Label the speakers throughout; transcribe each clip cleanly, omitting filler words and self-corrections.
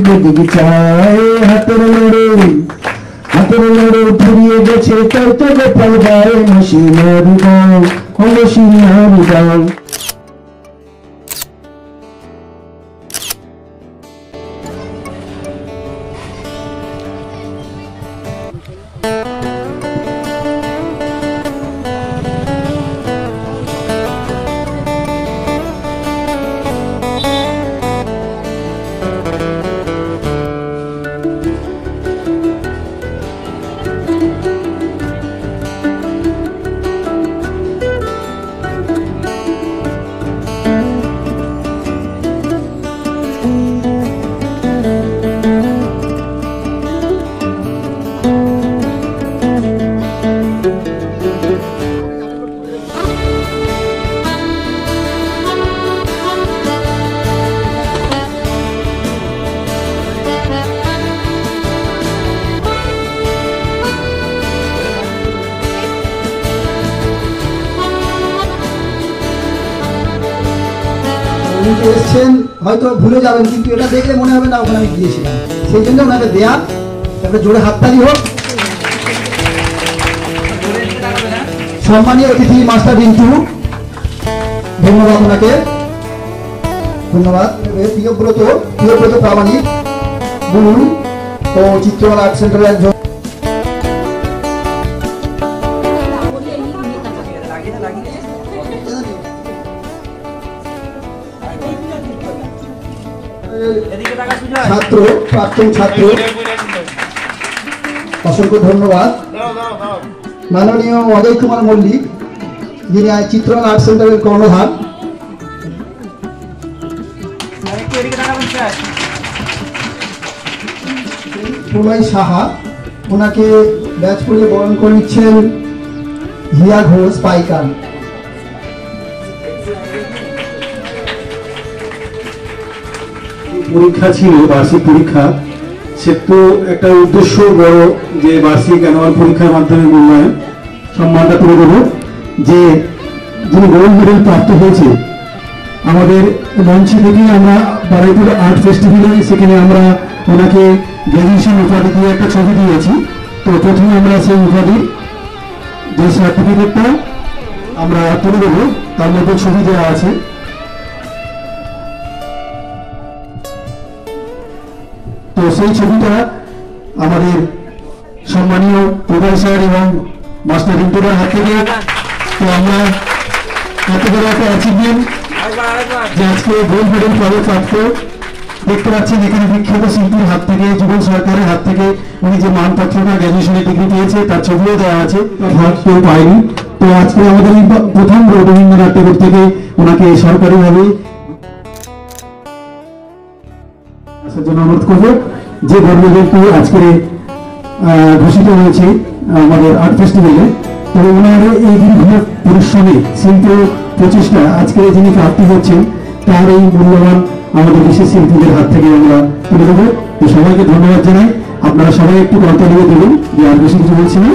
Speaker 1: যেদিকে চায় হাতের লড়ে ফুরিয়ে গেছে তাই তো গোপাল গায়ে মশিনার গাও মশিনার গাও।
Speaker 2: এসছেন হয়তো ভুলে যাবেন, কিন্তু এটা দেখলে মনে হবে না ওখানে আমি গিয়েছিলাম, সেই জন্য ওনাকে দেয়া একটা জোরে হাততালি হোক। সম্মানীয় অতিথি মাস্টার বিন্টু, ধন্যবাদ ওনাকে, ধন্যবাদ। প্রিয়ব্রত প্রামাণিক বলুন ও চিত্রকলা আর্ট সেন্টারের একজন ছাত্র, প্রাক্তন ছাত্র, অসংখ্য ধন্যবাদ। মাননীয় অজয় কুমার মল্লিক, যিনি চিত্রকলা আর্ট সেন্টারের কর্ণধার। প্রলয় সাহা, ওনাকে ব্যাচ করে বরণ করে নিচ্ছেন হিয়া ঘোষ পাইকার।
Speaker 3: পরীক্ষা ছিল বার্ষিক পরীক্ষা, সে তো একটা উদ্দেশ্য বড় যে বার্ষিক অ্যানুয়াল পরীক্ষার মাধ্যমে মূল্যায়ন সম্মানটা তুলে দেব। যে যিনি গোল্ড মেডেল প্রাপ্ত হয়েছে আমাদের মঞ্চ থেকে, আমরা বারুইপুর আর্ট ফেস্টিভ্যালে সেখানে আমরা ওনাকে গ্র্যাজুয়েশন উপাধি দিয়ে একটা ছবি দিয়েছি। তো প্রথমে আমরা সেই উপাধির যে সার্টিফিকেটটা আমরা তুলে দেবো, তার মধ্যে ছবি দেওয়া আছে। তো সেই ছবিটা আমাদের সম্মানীয় প্রধান স্যার এবং মাস্টার রিন্টুর হাত থেকে, তো আমরা এত বড় একটা অ্যাচিভমেন্ট যে আজকে গোল্ড মেডেল পদক প্রাপ্ত দেখতে পাচ্ছেন এখানে বিখ্যাত শিল্পীর হাত থেকে, যুগল সরকারের হাত থেকে উনি যে মানপত্রটা গ্র্যাজুয়েশনের ডিগ্রি পেয়েছে তার ছবিও দেওয়া আছে, ভাগ কেউ পায়নি। তো আজকে আমাদের এই প্রথম রবীন্দ্রনাথ থেকে ওনাকে সরকারিভাবে জন্য অনুরোধ করবো যে গোল্ড মেডেলটি আজকে ঘোষিত হয়েছে আমাদের আর্ট ফেস্টিভ্যালে। তো ওনার এই দীর্ঘ পরিশ্রমে শিল্প প্রচেষ্টা আজকে যিনি প্রাপ্তি হচ্ছেন তার এই মূল্যবান আমাদের বিশেষ শিল্পীদের হাত থেকে আমরা তুলে দেবো। তো সবাইকে ধন্যবাদ জানাই। আপনারা সবাই একটু করতালি দেবেন, যে আর বেশি কিছু বলছি না।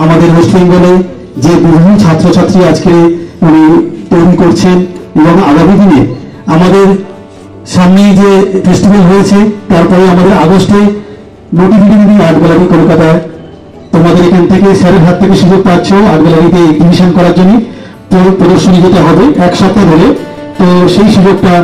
Speaker 3: আমাদের ওয়েস্ট বেঙ্গলে যে বহু ছাত্রছাত্রী আজকে উনি তৈরি করছেন এবং আগামী দিনে আমাদের সামনে যে ফেস্টিভ্যাল হয়েছে, তারপরে আমাদের আগস্টে নোটিফিকেশন আর্ট গ্যালারি কলকাতায়, তোমাদের এখান থেকে স্যারের হাত থেকে সুযোগ পাচ্ছ আর্ট গ্যালারিতে এক্সিবিশন করার জন্য, প্রদর্শনী যেতে হবে এক সপ্তাহ ধরে। তো সেই সুযোগটা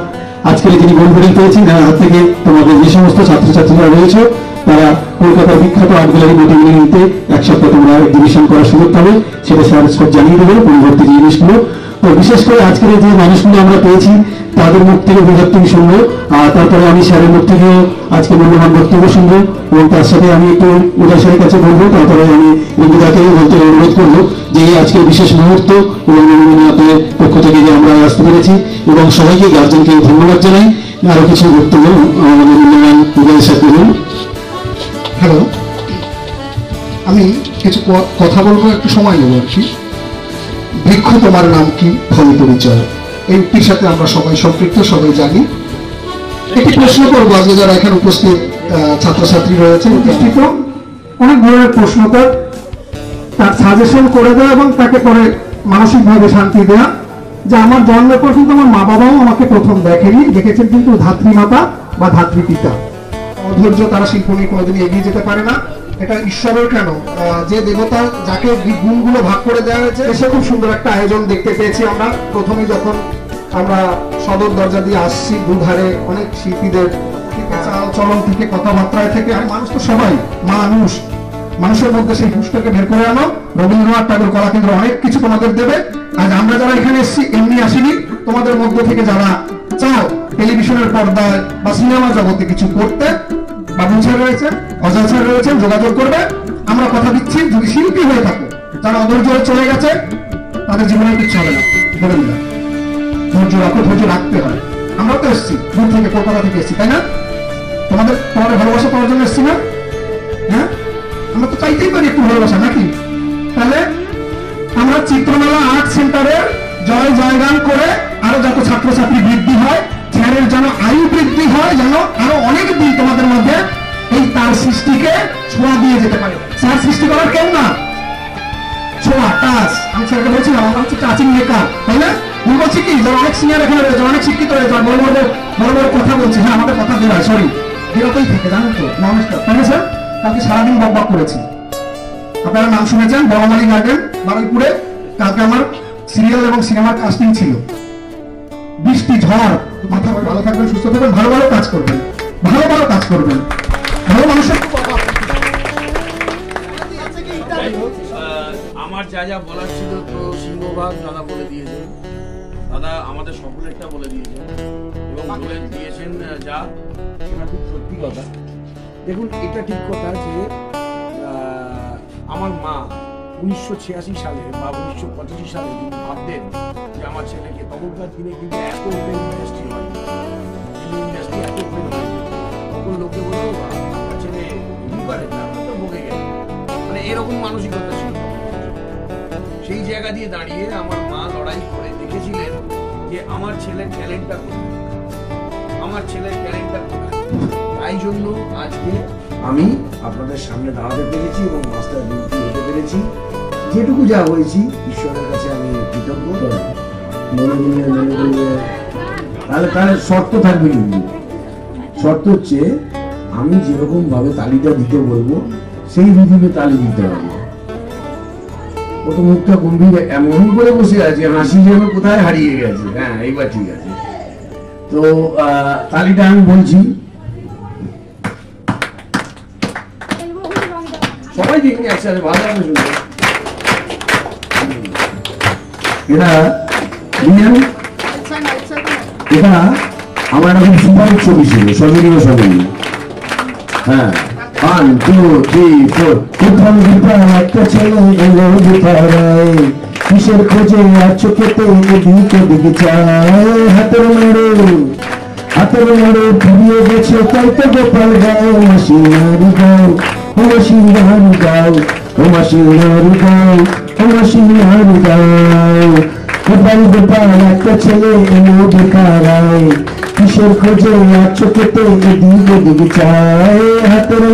Speaker 3: আজকে যিনি গোল্ড মেডেল পেয়েছেন তার হাত থেকে তোমাদের যে সমস্ত ছাত্রছাত্রীরা রয়েছে তারা কলকাতার বিখ্যাত আর্ট গ্যালারি নোটিফিকেশনতে এক সপ্তাহ তোমরা এক্সিবিশন করার সুযোগ পাবে। সেটা স্যার সব জানিয়ে দেবে পরবর্তী জিনিসগুলো। তো বিশেষ করে আজকের যে মানুষগুলো আমরা পেয়েছি তাদের মুখ থেকে বিজ্ঞপ্তি শুনবো, আর তারপরে আমি স্যারের মুখ থেকেও আজকে মূল্যবান বক্তব্য শুনবো, এবং তার সাথে আমি একটু উদয় স্যারের কাছে বলবো, তারপরে আমি ইন্দিরাকে বলতে অনুরোধ করবো যে এই আজকের বিশেষ মুহূর্ত এবং রবীন্দ্রনাথের পক্ষ থেকে যে আমরা আসতে পেরেছি, এবং সবাইকে গার্জেনকে ধন্যবাদ জানাই। আরো কিছু বক্তব্য আমাদের মূল্যবান উদয় স্যার করুন।
Speaker 2: হ্যালো, আমি কিছু কথা বলবো, একটু সময় নেবো আর কি। বৃক্ষ তোমার নাম কি, ফল পরিচয়, এই উক্তির সাথে আমরা সবাই সম্পৃক্ত, সবাই জানি। একটি প্রশ্ন করবো আজকে যারা এখানে উপস্থিত ছাত্রছাত্রী রয়েছে,
Speaker 1: প্রতিষ্ঠিত অনেক ধরনের প্রশ্ন তার সাজেশন করে দেওয়া এবং তাকে করে মানসিকভাবে শান্তি দেওয়া, যে আমার জন্মের পর কিন্তু আমার মা বাবাও আমাকে প্রথম দেখেনি, দেখেছেন কিন্তু ধাত্রীমাতা বা ধাত্রীপিতা।
Speaker 2: অধৈর্য, তারা শিল্প নিয়ে কোনোদিনই এগিয়ে যেতে পারে না। এটা ঈশ্বরের কেন, যে দেবতা যাকে গুণগুলো ভাগ করে দেওয়া হয়েছে। সে খুব সুন্দর একটা আয়োজন দেখতে পেয়েছি আমরা। প্রথমে যখন আমরা সদর দরজা দিয়ে আসছি, দুধারে অনেক শিল্পীদের চাল চলন থেকে, কথাবার্তায় থেকে, আর মানুষ তো সবাই মানুষের মধ্যে সেই পুষ্পকে বের করে আনো। রবীন্দ্রনাথ ঠাকুর কলাকেন্দ্র অনেক কিছু তোমাদের দেবে। আজ আমরা যারা এখানে এসেছি এমনি আসিনি, তোমাদের মধ্য থেকে যারা চাও টেলিভিশনের পর্দায় বা সিনেমা জগতে কিছু করতে, বাবু স্যার রয়েছেন, অজয় স্যার রয়েছেন, যোগাযোগ করবে। আমরা কথা দিচ্ছি, যদি শিল্পী হয়ে থাকো, যারা অধৈর্য চলে গেছে তাদের জীবনে কিছু হবে না, বলে দিলাম। ধৈর্য রাখো, ধৈর্য রাখতে হয়। আমরা তো এসেছি দূর থেকে, কলকাতা থেকে এসেছি, তাই না? তোমাদের ভালোবাসা পাওয়ার জন্য এসেছি না? হ্যাঁ, আমরা তো চাইতেই পারি একটু ভালোবাসা, নাকি? তাহলে আমরা চিত্রমেলা আর্ট সেন্টারের জয়গান করে আরো যত ছাত্রছাত্রী বৃদ্ধি হয়, স্যারের যেন আয়ু বৃদ্ধি হয়, যেন আরো অনেক দিন তোমাদের মধ্যে এই তার সৃষ্টিকে ছোঁয়া দিয়ে যেতে পারে। স্যার সৃষ্টি করার কেউ না, ছোঁয়া, টাচ। আমি স্যারকে বলছিলাম আমার হচ্ছে টাচিং মেকার, তাই না? আমি বলছি কি, যারা অনেক সিনিয়র এখানে রয়েছে, অনেক শিক্ষিত রয়েছে, বড় বড় কথা বলছে। হ্যাঁ, আমাদের কথা বেরোয়, সরি, বেরোতেই থেকে, জানেন তো, নমস্কার, তাই না স্যার? কালকে সারাদিন বকবক করেছি। আপনারা নাম শুনেছেন, বড়মালি গার্ডেন, বারুইপুরে। কালকে আমার সিরিয়াল এবং সিনেমার কাস্টিং ছিল। বৃষ্টি, ঝড়, মাথা ভালো থাকবেন, সুস্থ থাকবেন, ভালো কাজ করবেন, ভালো কাজ করবেন, ভালো মানুষের।
Speaker 4: আমার যা বলার ছিল তো সিংহভাগ দাদা বলে দিয়েছেন। দাদা আমাদের সকলেরটা বলে দিয়েছেন এবং বলে দিয়েছেন যা, সেটা খুব সত্যি কথা। দেখুন, এটা ঠিক কথা যে আমার মা 1986 সালে বা 1985 সালে কিন্তু ভাবতেন যে আমার ছেলেকে, তখনকার দিনে কিন্তু এত ওপেন ইন্ডাস্ট্রি হয়, ইন্ডাস্ট্রি এত ওপেন হয়, তখন লোকে বলতো আমার ছেলে করে না, তো ভোগে গেছে, মানে এরকম মানসিকতা ছিল। সেই জায়গা দিয়ে দাঁড়িয়ে আমার মা লড়াই করে দেখেছিলেন যে আমার ছেলের ট্যালেন্টটা কোথায়, আমার ছেলের ট্যালেন্টটা কোথায়। তাই জন্য আজকে আমি আপনাদের সামনে দাঁড়াতে পেরেছি এবং মাস্টার বিনতি হতে পেরেছি। যেটুকু যা হয়েছি ঈশ্বরের কাছে আমি কৃতজ্ঞ। মনে করলে তাহলে শর্ত থাকবে, কিন্তু শর্ত হচ্ছে আমি যেরকম ভাবে তালিটা দিতে বলবো সেই রিদিমে তালি দিতে হবে। ও তো মুখটা গম্ভীর এমন করে বসে আছে, হাসি যেন কোথায় হারিয়ে গেছে। হ্যাঁ, এইবার ঠিক আছে। তো তালিটা আমি বলছি, সবাই দেখি একসাথে, ভালো হবে শুনতে। এটা আমার এখন সুপারিশ ছবি ছিল, সজনীয় সজনী। হ্যাঁ, 1 2 3 4।
Speaker 1: কোথাও বিপার একটা ছেলে এলো বিপারায়, কিসের খোঁজে আর চোখেতে এদিক ওদিক চায়। হাতের মারো ফিরিয়ে গেছে, তাই তো গোপাল গাও, মাসিনারি গাও, ও মাসিনারি গাও, ও মাসিনারি গাও, ও মাসিনারি গাও। গোপাল একটা ছেলে এলো বেকারায়, কিসের খোঁজে আর চোখেতে এদিক ওদিক চায়। হাতের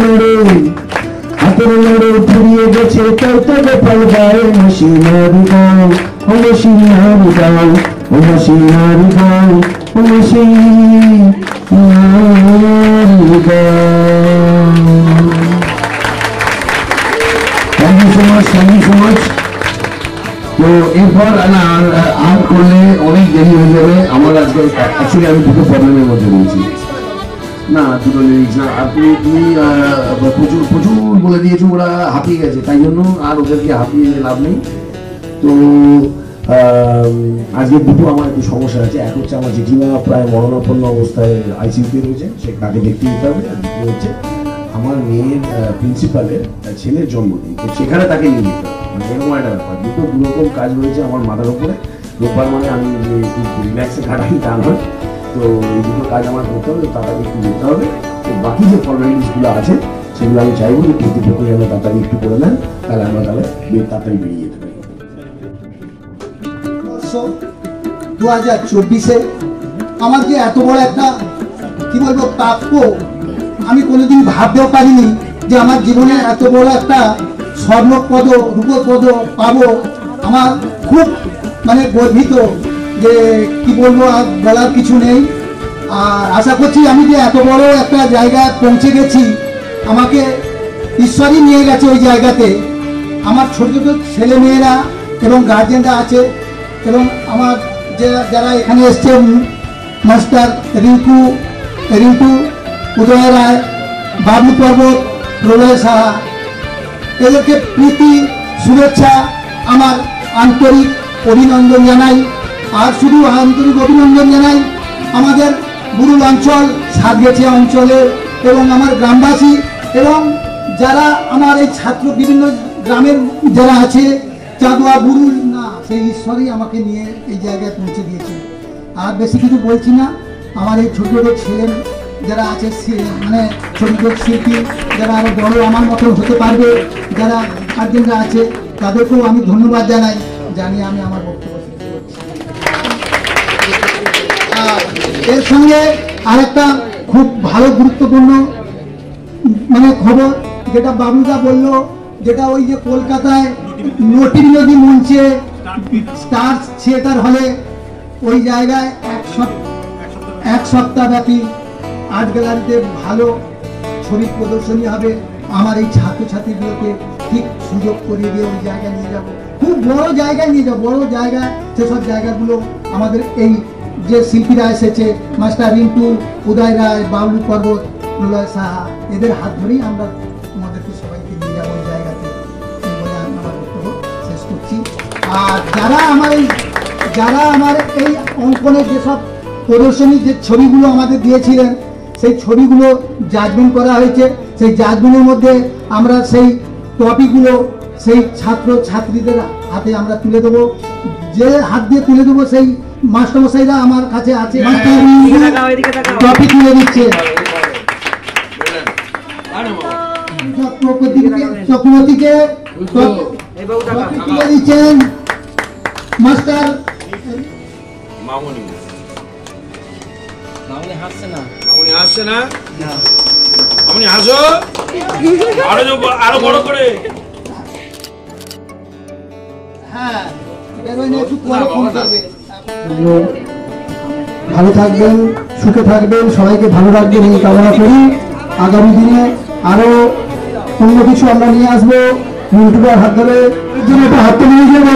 Speaker 1: মারো ফিরিয়ে গেছে, তাই তো গোপাল গাও, মাসিনারি গাও, ও মাসিনারি গাও, ও মাসিনারি গাও, ও মাসিনারি গাও। Thank you so much. তো এরপর আর করলে অনেক দেরি হয়ে যাবে। আমার আজকে অ্যাকচুয়ালি আমি দুটো প্রবলেমের মধ্যে রয়েছি। না, দুটো লিরিক্স না, তুমি প্রচুর বলে দিয়েছো, ওরা হাঁপিয়ে গেছে, তাই জন্য আর ওদেরকে হাঁপিয়ে লাভ নেই। তো আজকে দুটো আমার একটু সমস্যা আছে। এক হচ্ছে আমার জেঠিমা প্রায় মরণাপন্ন অবস্থায় আইসিইউতে রয়েছে, সে তাকে দেখতে দিতে হবে। আর দ্বিতীয় হচ্ছে আমার মেয়ের প্রিন্সিপালের ছেলের জন্মদিন, তো সেখানে তাকে নিয়ে যেতে হবে। মানে এরকম একটা ব্যাপার, দুরকম কাজ রয়েছে আমার মাথার উপরে। রোববার মানে আমি যে একটু রিল্যাক্সে কাটাই তা নয়, তো এই দুটো কাজ আমার করতে হবে, তাড়াতাড়ি একটু যেতে হবে। তো বাকি যে ফর্মালিটিসগুলো আছে সেগুলো আমি চাইবো যে কর্তৃপক্ষ যেন তাড়াতাড়ি একটু করে নেন, তাহলে আমরা তাড়াতাড়ি বেরিয়ে যেতে পারি।
Speaker 5: 2024-এ আমার যে এত বড় একটা কি বলবো প্রাপ্য, আমি কোনোদিন ভাবতেও পারিনি যে আমার জীবনে এত বড় একটা স্বর্ণপদ রূপপদ পাবো। আমার খুব মানে গর্বিত, যে কি বলবো আর বলার কিছু নেই। আর আশা করছি আমি যে এত বড় একটা জায়গায় পৌঁছে গেছি, আমাকে ঈশ্বরই নিয়ে গেছে ওই জায়গাতে। আমার ছোট ছোট ছেলে মেয়েরা এবং গার্জেনরা আছে, এবং আমার যারা এখানে এসছে, মাস্টার রিঙ্কু, উদয় রায়, বাবলু পর্বত, প্রলয় সাহা, এদেরকে প্রীতি শুভেচ্ছা আমার আন্তরিক অভিনন্দন জানাই। আর শুধু আন্তরিক অভিনন্দন জানাই আমাদের বুরুল অঞ্চল, সাতগেছিয়া অঞ্চলের এবং আমার গ্রামবাসী এবং যারা আমার এই ছাত্র বিভিন্ন গ্রামের যারা আছে, চাঁদোয়া বুরুল না, সেই ঈশ্বরই আমাকে নিয়ে এই জায়গায় পৌঁছে দিয়েছে। আর বেশি কিছু বলছি না। আমার এই ছোট ছোট ছেলে যারা আছে, মানে ছোট ছোট শিল্পী যারা আরো বড় আমার মতো হতে পারবে, যারা গার্জেনরা আছে, তাদেরকেও আমি ধন্যবাদ জানিয়ে আমি আমার বক্তব্য শেষ করছি। এর সঙ্গে আরেকটা খুব ভালো গুরুত্বপূর্ণ মানে খবর, যেটা বাবুদা বললো, যেটা ওই যে কলকাতায় নটি নদী মঞ্চে স্টার থিয়েটার হলে ওই জায়গায় এক সপ্তাহ ব্যাপী আর্ট গ্যালারিতে ভালো ছবি প্রদর্শনী হবে। আমার এই ছাত্রছাত্রীগুলোকে ঠিক সুযোগ করিয়ে দিয়ে ওই জায়গায় নিয়ে যাবো, খুব বড় জায়গায় নিয়ে যাবো। বড় জায়গায় সেসব জায়গাগুলো আমাদের এই যে শিল্পীরা এসেছে, মাস্টার রিন্টু, উদয় রায়, বাবলু পর্বত, প্রলয় সাহা, এদের হাত ধরেই আমরা আমাদেরকে সবাইকে নিয়ে যাবো ওই জায়গাতে, বলে আমি আমার বক্তব্য শেষ করছি। আর যারা আমার এই অঙ্কনের যেসব প্রদর্শনী যে ছবিগুলো আমাদের দিয়েছিলেন, সেই ছবিগুলো জাজমেন্ট করা হয়েছে। সেই জাজমেন্টের মধ্যে আমরা সেই টপিকগুলো সেই ছাত্র ছাত্রীদের হাতে আমরা তুলে দেবো। যে হাত দিয়ে তুলে দেবো সেই মাস্টারমশাইরা আমার কাছে আছে, টপি তুলে দিচ্ছে। চক্রবর্তীকে তুলে দিচ্ছেন মাস্টার
Speaker 4: মামুনি। মামুনি হাসছে না, মামুনি হাসো আরো বড় করে।
Speaker 5: হ্যাঁ, একটু পরে ফোন করবে।
Speaker 2: ভালো থাকবেন, সুখে থাকবেন, সবাইকে ভালো রাখবেন এই কামনা করি। আগামী দিনে আরো অন্য কিছু আমরা নিয়ে আসবো। মিন্টুদার হাত ধরে হাত নিয়ে যাবো।